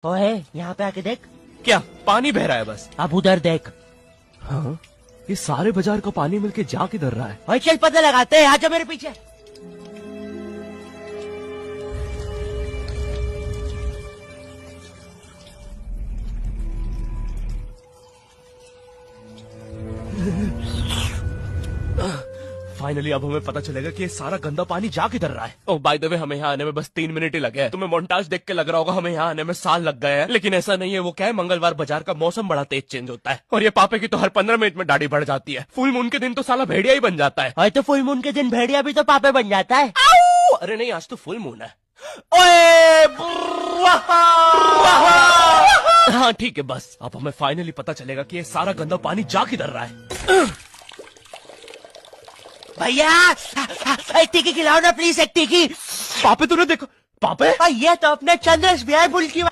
ओए यहाँ पे आके देख। क्या पानी बह रहा है बस? अब उधर देख। हाँ, ये सारे बाजार का पानी मिलके जा किधर रहा है? ओए चल पता लगाते हैं, आजा मेरे पीछे। फाइनली अब हमें पता चलेगा कि ये सारा गंदा पानी जा किधर रहा है। ओह बाय द वे, हमें यहाँ आने में बस 3 मिनट ही लगे हैं। तुम्हें मोन्टाज देख के लग रहा होगा हमें यहाँ आने में साल लग गए हैं, लेकिन ऐसा नहीं है। वो क्या है, मंगलवार बाजार का मौसम बड़ा तेज चेंज होता है और ये पापे की तो हर 15 मिनट में दाढ़ी बढ़ जाती है। फुल मून के दिन तो साला भेड़िया ही बन जाता है। ओए तो फुल मून के दिन भेड़िया भी तो पापे बन जाता है। अरे नहीं, आज तो फुल मून है। ओए हाँ ठीक है, बस अब हमें फाइनली पता चलेगा कि ये सारा गंदा पानी जा किधर रहा है। भैया एक टिक्की खिलाओ ना प्लीज, एक टिक्की। पापे तूने देखो, पापे ये तो अपने चंद्रेश बिहार बुल की